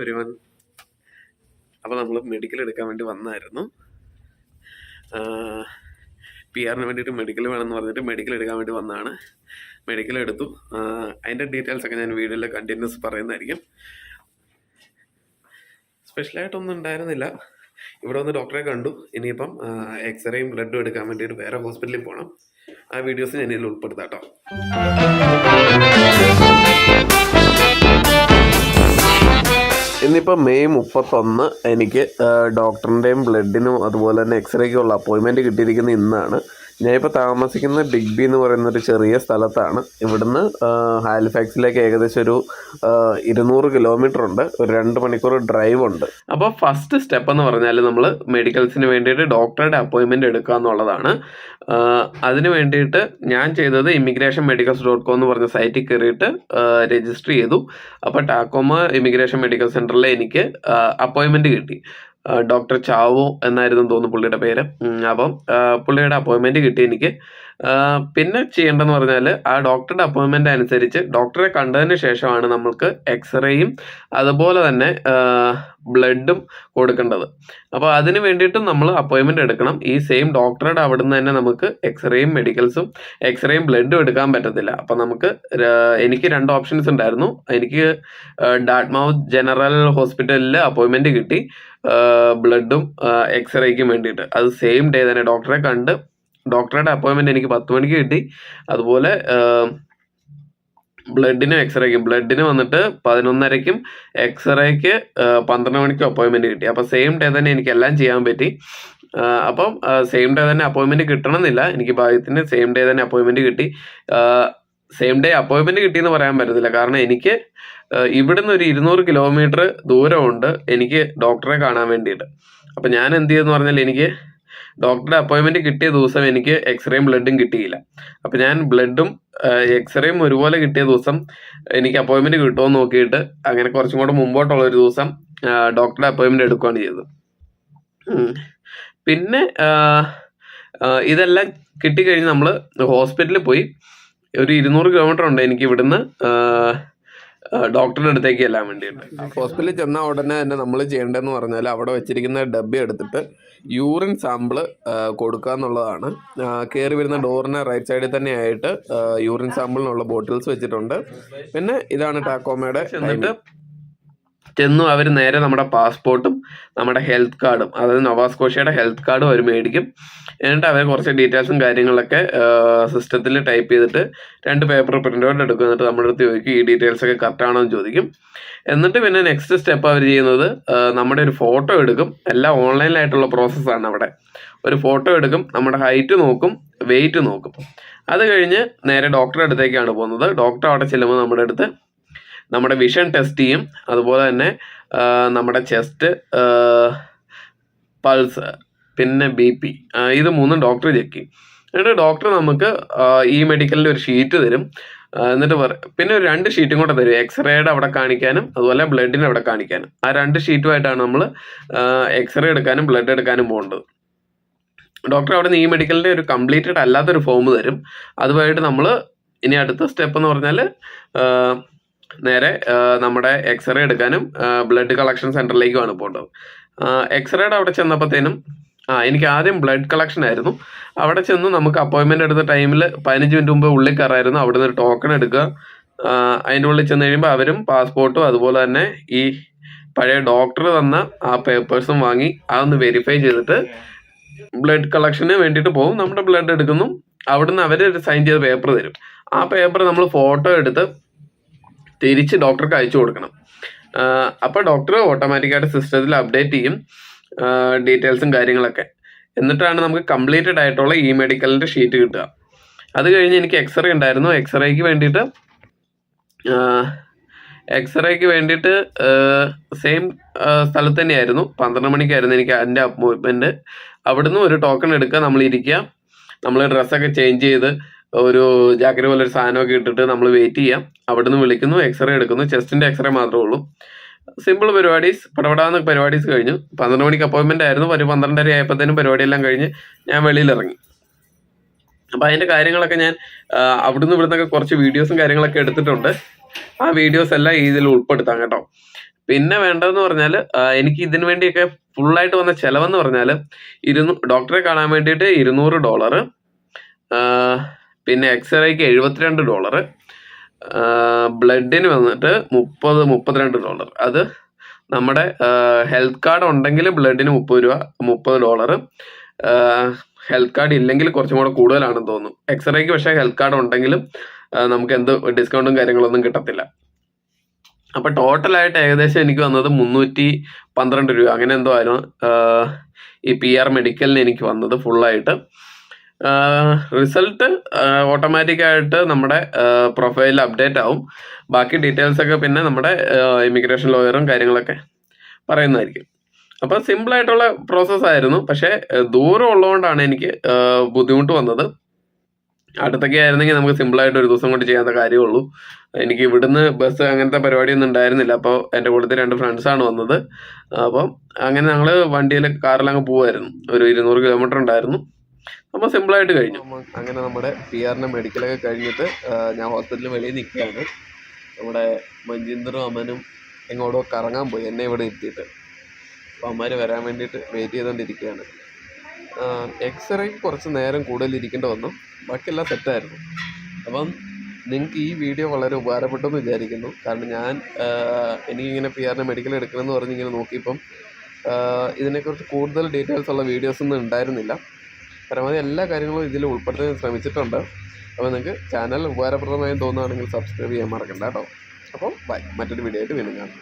ഒരുവൻ അപ്പോൾ നമ്മൾ മെഡിക്കൽ എടുക്കാൻ വേണ്ടി വന്നായിരുന്നു. PR വേണ്ടിയിട്ട് മെഡിക്കൽ വേണമെന്ന് പറഞ്ഞിട്ട് മെഡിക്കൽ എടുക്കാൻ വേണ്ടി വന്നതാണ്. മെഡിക്കൽ എടുത്തു. അതിൻ്റെ ഡീറ്റെയിൽസൊക്കെ ഞാൻ വീഡിയോയിൽ കണ്ടിന്യൂസ് പറയുന്നതായിരിക്കും. സ്പെഷ്യലായിട്ടൊന്നും ഉണ്ടായിരുന്നില്ല. ഇവിടെ വന്ന് ഡോക്ടറെ കണ്ടു. ഇനിയിപ്പം എക്സ്റേയും ബ്ലഡും എടുക്കാൻ വേണ്ടിയിട്ട് വേറെ ഹോസ്പിറ്റലിൽ പോകണം. ആ വീഡിയോസ് ഞാൻ ഇതിൽ ഉൾപ്പെടുത്താം കേട്ടോ. ഇന്നിപ്പോൾ മെയ് 31 എനിക്ക് ഡോക്ടറിൻ്റെയും ബ്ലഡിനും അതുപോലെ തന്നെ എക്സ്റേക്കുള്ള അപ്പോയിൻമെൻറ്റ് കിട്ടിയിരിക്കുന്ന ഇന്നാണ്. ഞാനിപ്പോൾ താമസിക്കുന്ന ഡിഗ്ബി എന്ന് പറയുന്നൊരു ചെറിയ സ്ഥലത്താണ്. ഇവിടുന്ന് ഹാലിഫാക്സിലേക്ക് ഏകദേശം ഒരു 200 കിലോമീറ്റർ ഉണ്ട്. ഒരു 2 മണിക്കൂർ ഡ്രൈവ് ഉണ്ട്. അപ്പോൾ ഫസ്റ്റ് സ്റ്റെപ്പ് എന്ന് പറഞ്ഞാൽ നമ്മൾ മെഡിക്കൽസിന് വേണ്ടിയിട്ട് ഡോക്ടറുടെ അപ്പോയിൻമെൻറ്റ് എടുക്കുക എന്നുള്ളതാണ്. അതിന് വേണ്ടിയിട്ട് ഞാൻ ചെയ്തത് immigration-medicals.com എന്ന് പറഞ്ഞ സൈറ്റിൽ കയറിയിട്ട് രജിസ്റ്റർ ചെയ്തു. അപ്പോൾ ടാക്കോമ ഇമിഗ്രേഷൻ മെഡിക്കൽ സെൻറ്ററിൽ എനിക്ക് അപ്പോയിൻമെൻറ്റ് കിട്ടി. ഡോക്ടർ ചാവോ എന്നായിരുന്നു തോന്നുന്നു പുള്ളിയുടെ പേര്. അപ്പം പുള്ളിയുടെ അപ്പോയിൻമെൻറ്റ് കിട്ടി എനിക്ക്. പിന്നെ ചെയ്യേണ്ടതെന്ന് പറഞ്ഞാൽ ആ ഡോക്ടറുടെ അപ്പോയിൻമെൻറ്റ് അനുസരിച്ച് ഡോക്ടറെ കണ്ടതിന് ശേഷമാണ് നമ്മൾക്ക് എക്സ്റേയും അതുപോലെ തന്നെ ബ്ലഡും കൊടുക്കേണ്ടത്. അപ്പോൾ അതിന് വേണ്ടിയിട്ടും നമ്മൾ അപ്പോയിൻമെൻറ്റ് എടുക്കണം. ഈ സെയിം ഡോക്ടറുടെ അവിടെ നിന്ന് തന്നെ നമുക്ക് എക്സ്റേയും മെഡിക്കൽസും എക്സ്റേയും ബ്ലഡും എടുക്കാൻ പറ്റത്തില്ല. അപ്പോൾ എനിക്ക് 2 ഓപ്ഷൻസ് ഉണ്ടായിരുന്നു. എനിക്ക് ഡാർട്ട്മൗത്ത് ജനറൽ ഹോസ്പിറ്റലിൽ അപ്പോയിൻമെൻറ്റ് കിട്ടി ബ്ലഡും എക്സ്റേക്കും വേണ്ടിയിട്ട്. അത് സെയിം ഡേ തന്നെ ഡോക്ടറെ കണ്ട് ഡോക്ടറുടെ അപ്പോയിൻമെൻറ്റ് എനിക്ക് 10 മണിക്ക് കിട്ടി. അതുപോലെ ബ്ലഡിനും എക്സ്റേക്കും ബ്ലഡിന് വന്നിട്ട് 11:30-ക്കും എക്സ്റേക്ക് 12 മണിക്കും അപ്പോയിൻമെൻറ്റ് കിട്ടി. അപ്പോൾ സെയിം ഡേ തന്നെ എനിക്ക് എല്ലാം ചെയ്യാൻ പറ്റി. അപ്പം സെയിം ഡേ തന്നെ അപ്പോയിൻമെൻറ്റ് കിട്ടണമെന്നില്ല. എനിക്ക് ഭാഗ്യത്തിന് സെയിം ഡേ തന്നെ അപ്പോയിൻമെൻറ്റ് കിട്ടി. സെയിം ഡേ അപ്പോയിൻമെൻറ്റ് കിട്ടിയെന്ന് പറയാൻ പറ്റത്തില്ല. കാരണം എനിക്ക് ഇവിടുന്ന് ഒരു 200 കിലോമീറ്റർ ദൂരമുണ്ട് എനിക്ക് ഡോക്ടറെ കാണാൻ വേണ്ടിയിട്ട്. അപ്പം ഞാൻ എന്ത് ചെയ്തെന്ന് പറഞ്ഞാൽ എനിക്ക് ഡോക്ടറുടെ അപ്പോയിൻമെൻറ്റ് കിട്ടിയ ദിവസം എനിക്ക് എക്സ്റേയും ബ്ലഡും കിട്ടിയില്ല. അപ്പം ഞാൻ ബ്ലഡും എക്സ്റേയും ഒരുപോലെ കിട്ടിയ ദിവസം എനിക്ക് അപ്പോയിൻമെൻറ്റ് കിട്ടുമോ എന്ന് നോക്കിയിട്ട് അങ്ങനെ കുറച്ചും കൂടെ മുമ്പോട്ടുള്ളൊരു ദിവസം ഡോക്ടറുടെ അപ്പോയിൻമെൻറ്റ് എടുക്കുകയാണ് ചെയ്തത്. പിന്നെ ഇതെല്ലാം കിട്ടിക്കഴിഞ്ഞ് നമ്മൾ ഹോസ്പിറ്റലിൽ പോയി. ഒരു 200 കിലോമീറ്റർ ഉണ്ട് എനിക്ക് ഇവിടുന്ന് ഡോക്ടറുടെ അടുത്തേക്ക് ചെല്ലാൻ വേണ്ടിയിട്ട്. ഹോസ്പിറ്റലിൽ ചെന്നാൽ ഉടനെ തന്നെ നമ്മൾ ചെയ്യേണ്ടതെന്ന് പറഞ്ഞാൽ അവിടെ വെച്ചിരിക്കുന്ന ഡബ്ബി എടുത്തിട്ട് യൂറിൻ സാമ്പിൾ കൊടുക്കുക എന്നുള്ളതാണ്. കയറി വരുന്ന ഡോറിന് റൈറ്റ് സൈഡിൽ തന്നെ ആയിട്ട് യൂറിൻ സാമ്പിളിനുള്ള ബോട്ടിൽസ് വെച്ചിട്ടുണ്ട്. പിന്നെ ഇതാണ് ടാക്കോമയുടെ. എന്നിട്ട് ചെന്നു അവർ നേരെ നമ്മുടെ പാസ്പോർട്ടും നമ്മുടെ ഹെൽത്ത് കാർഡും, അതായത് നൊവാസ്കോഷ്യയുടെ ഹെൽത്ത് കാർഡും അവർ മേടിക്കും. എന്നിട്ട് അവർ കുറച്ച് ഡീറ്റെയിൽസും കാര്യങ്ങളൊക്കെ സിസ്റ്റത്തിൽ ടൈപ്പ് ചെയ്തിട്ട് 2 പേപ്പർ പ്രിൻ്റ് ഔട്ട് എടുക്കും. എന്നിട്ട് നമ്മുടെ അടുത്ത് ചോദിക്കും ഈ ഡീറ്റെയിൽസൊക്കെ കറക്റ്റാണോ എന്ന് ചോദിക്കും. എന്നിട്ട് പിന്നെ നെക്സ്റ്റ് സ്റ്റെപ്പ് അവർ ചെയ്യുന്നത് നമ്മുടെ ഒരു ഫോട്ടോ എടുക്കും. എല്ലാം ഓൺലൈനിലായിട്ടുള്ള പ്രോസസ്സാണ്. അവിടെ ഒരു ഫോട്ടോ എടുക്കും, നമ്മുടെ ഹൈറ്റ് നോക്കും, വെയിറ്റ് നോക്കും. അത് കഴിഞ്ഞ് നേരെ ഡോക്ടറുടെ അടുത്തേക്കാണ് പോകുന്നത്. ഡോക്ടർ അവിടെ ചെല്ലുമ്പോൾ നമ്മുടെ വിഷൻ ടെസ്റ്റ് ചെയ്യും. അതുപോലെ തന്നെ നമ്മുടെ ചെസ്റ്റ്, പൾസ്, പിന്നെ BP, ഇത് 3 ഡോക്ടർ ചെക്ക് ചെയ്യും. എന്നിട്ട് ഡോക്ടർ നമുക്ക് ഈ മെഡിക്കലിൻ്റെ ഒരു ഷീറ്റ് തരും. എന്നിട്ട് പിന്നെ ഒരു 2 ഷീറ്റും കൂടെ തരും, എക്സ്റേയുടെ അവിടെ കാണിക്കാനും അതുപോലെ ബ്ലഡിന് അവിടെ കാണിക്കാനും. ആ 2 ഷീറ്റുമായിട്ടാണ് നമ്മൾ എക്സ്റേ എടുക്കാനും ബ്ലഡ് എടുക്കാനും പോകേണ്ടത്. ഡോക്ടർ അവിടെ നിന്ന് ഈ മെഡിക്കലിൻ്റെ ഒരു കംപ്ലീറ്റഡ് അല്ലാത്തൊരു ഫോം തരും. അതുമായിട്ട് നമ്മൾ ഇനി അടുത്ത സ്റ്റെപ്പ് എന്ന് പറഞ്ഞാൽ നേരെ നമ്മുടെ എക്സ്റേ എടുക്കാനും ബ്ലഡ് കളക്ഷൻ സെൻറ്ററിലേക്കുമാണ് പോകേണ്ടത്. എക്സ്റേയുടെ അവിടെ ചെന്നപ്പോഴത്തേനും എനിക്ക് ആദ്യം ബ്ലഡ് കളക്ഷൻ ആയിരുന്നു. അവിടെ ചെന്ന് നമുക്ക് അപ്പോയിൻമെൻ്റ് എടുത്ത ടൈമിൽ 15 മിനിറ്റ് മുമ്പ് ഉള്ളിൽ കയറായിരുന്നു. അവിടെ നിന്ന് ഒരു ടോക്കൺ എടുക്കുക. അതിൻ്റെ ഉള്ളിൽ ചെന്ന് കഴിയുമ്പോൾ അവരും പാസ്പോർട്ടും അതുപോലെ തന്നെ ഈ പഴയ ഡോക്ടർ തന്ന ആ പേപ്പേഴ്സും വാങ്ങി അതൊന്ന് വെരിഫൈ ചെയ്തിട്ട് ബ്ലഡ് കളക്ഷന് വേണ്ടിയിട്ട് പോകും. നമ്മുടെ ബ്ലഡ് എടുക്കുന്നു. അവിടുന്ന് അവർ സൈൻ ചെയ്ത പേപ്പർ തരും. ആ പേപ്പർ നമ്മൾ ഫോട്ടോ എടുത്ത് തിരിച്ച് ഡോക്ടർക്ക് അയച്ചു കൊടുക്കണം. അപ്പോൾ ഡോക്ടർ ഓട്ടോമാറ്റിക്കായിട്ട് സിസ്റ്റത്തിൽ അപ്ഡേറ്റ് ചെയ്യും ഡീറ്റെയിൽസും കാര്യങ്ങളൊക്കെ. എന്നിട്ടാണ് നമുക്ക് കംപ്ലീറ്റഡ് ആയിട്ടുള്ള ഈ മെഡിക്കലിൻ്റെ ഷീറ്റ് കിട്ടുക. അത് കഴിഞ്ഞ് എനിക്ക് എക്സ്റേ ഉണ്ടായിരുന്നു. എക്സ്റേക്ക് വേണ്ടിയിട്ട് സെയിം സ്ഥലത്ത് തന്നെയായിരുന്നു. 12 മണിക്കായിരുന്നു എനിക്ക് എൻ്റെ അപ്പോയിൻമെൻറ്റ്. അവിടുന്ന് ഒരു ടോക്കൺ എടുക്കുക, നമ്മൾ ഇരിക്കുക, നമ്മൾ ഡ്രസ്സൊക്കെ ചേഞ്ച് ചെയ്ത് ഒരു ജാക്കറ്റ് പോലെ ഒരു സാധനമൊക്കെ ഇട്ടിട്ട് നമ്മൾ വെയിറ്റ് ചെയ്യാം. അവിടുന്ന് വിളിക്കുന്നു, എക്സ്റേ എടുക്കുന്നു. ചെസ്റ്റിൻ്റെ എക്സ്റേ മാത്രമേ ഉള്ളൂ. സിമ്പിൾ പരിപാടീസ്, പടപടാന്ന് പരിപാടീസ് കഴിഞ്ഞു. 12 മണിക്ക് അപ്പോയിൻമെൻ്റ് ആയിരുന്നു. ഒരു 12:30 ആയപ്പോഴത്തേനും പരിപാടിയെല്ലാം കഴിഞ്ഞ് ഞാൻ വെളിയിലിറങ്ങി. അപ്പോൾ അതിൻ്റെ കാര്യങ്ങളൊക്കെ ഞാൻ ഇവിടുന്നൊക്കെ കുറച്ച് വീഡിയോസും കാര്യങ്ങളൊക്കെ എടുത്തിട്ടുണ്ട്. ആ വീഡിയോസ് എല്ലാം ഇതിൽ ഉൾപ്പെടുത്താം കേട്ടോ. പിന്നെ വേണ്ടതെന്ന് പറഞ്ഞാൽ എനിക്ക് ഇതിന് വേണ്ടിയൊക്കെ ഫുള്ളായിട്ട് വന്ന ചിലവെന്ന് പറഞ്ഞാൽ ഡോക്ടറെ കാണാൻ വേണ്ടിയിട്ട് $200, പിന്നെ എക്സ്റേക്ക് $72, ബ്ലഡിന് വന്നിട്ട് $32. അത് നമ്മുടെ ഹെൽത്ത് കാർഡ് ഉണ്ടെങ്കിൽ ബ്ലഡിന് $30, ഹെൽത്ത് കാർഡ് ഇല്ലെങ്കിൽ കുറച്ചും കൂടെ കൂടുതലാണെന്ന് തോന്നുന്നു. എക്സ്റേക്ക് പക്ഷേ ഹെൽത്ത് കാർഡ് ഉണ്ടെങ്കിലും നമുക്ക് എന്ത് ഡിസ്കൗണ്ടും കാര്യങ്ങളൊന്നും കിട്ടത്തില്ല. അപ്പം ടോട്ടലായിട്ട് ഏകദേശം എനിക്ക് വന്നത് $312 അങ്ങനെ എന്തോ ആയിരുന്നു ഈ PR മെഡിക്കലിന് എനിക്ക് വന്നത് ഫുള്ളായിട്ട്. റിസൾട്ട് ഓട്ടോമാറ്റിക്കായിട്ട് നമ്മുടെ പ്രൊഫൈലിൽ അപ്ഡേറ്റ് ആവും. ബാക്കി ഡീറ്റെയിൽസ് ഒക്കെ പിന്നെ നമ്മുടെ ഇമിഗ്രേഷൻ ലോയറും കാര്യങ്ങളൊക്കെ പറയുന്നതായിരിക്കും. അപ്പം സിമ്പിളായിട്ടുള്ള പ്രോസസ്സായിരുന്നു. പക്ഷേ ദൂരം ഉള്ളതുകൊണ്ടാണ് എനിക്ക് ബുദ്ധിമുട്ട് വന്നത്. അടുത്തൊക്കെ ആയിരുന്നെങ്കിൽ നമുക്ക് സിമ്പിളായിട്ട് ഒരു ദിവസം കൊണ്ട് ചെയ്യാത്ത കാര്യമുള്ളൂ. എനിക്ക് ഇവിടുന്ന് ബസ് അങ്ങനത്തെ പരിപാടിയൊന്നും ഉണ്ടായിരുന്നില്ല. അപ്പോൾ എൻ്റെ കൂട്ടത്തിൽ 2 ഫ്രണ്ട്സാണ് വന്നത്. അപ്പം അങ്ങനെ ഞങ്ങൾ കാറിലങ്ങ് പോവുമായിരുന്നു. ഒരു 200 കിലോമീറ്റർ ഉണ്ടായിരുന്നു. അപ്പോൾ സിമ്പിളായിട്ട് കഴിഞ്ഞു. അങ്ങനെ നമ്മുടെ PR-ൻ്റെ മെഡിക്കലൊക്കെ കഴിഞ്ഞിട്ട് ഞാൻ ഹോസ്പിറ്റലിൽ വെളിയിൽ നിൽക്കുകയാണ്. നമ്മുടെ മഞ്ജീന്ദറും അമ്മനും എങ്ങോട്ടോ കറങ്ങാൻ പോയി, എന്നെ ഇവിടെ എത്തിയിട്ട്. അപ്പോൾ അമ്മമാർ വരാൻ വേണ്ടിയിട്ട് വെയിറ്റ് ചെയ്തുകൊണ്ടിരിക്കുകയാണ്. എക്സ്റേക്ക് കുറച്ച് നേരം കൂടുതൽ ഇരിക്കേണ്ടി വന്നു. ബാക്കിയെല്ലാം സെറ്റായിരുന്നു. അപ്പം നിങ്ങൾക്ക് ഈ വീഡിയോ വളരെ ഉപകാരപ്പെട്ടെന്ന് വിചാരിക്കുന്നു. കാരണം ഞാൻ എനിക്കിങ്ങനെ PR-ൻ്റെ മെഡിക്കൽ എടുക്കണമെന്ന് പറഞ്ഞ് ഇങ്ങനെ നോക്കിയപ്പം ഇതിനെക്കുറിച്ച് കൂടുതൽ ഡീറ്റെയിൽസ് ഉള്ള വീഡിയോസൊന്നും ഉണ്ടായിരുന്നില്ല. പരമാവധി എല്ലാ കാര്യങ്ങളും ഇതിൽ ഉൾപ്പെടുത്താൻ ശ്രമിച്ചിട്ടുണ്ട്. അപ്പോൾ നിങ്ങൾക്ക് ചാനൽ ഉപകാരപ്രദമായി തോന്നുകയാണെങ്കിൽ സബ്സ്ക്രൈബ് ചെയ്യാൻ മറക്കണ്ട കേട്ടോ. അപ്പോൾ ബൈ, മറ്റൊരു വീഡിയോ ആയിട്ട് വീണ്ടും കാണാം.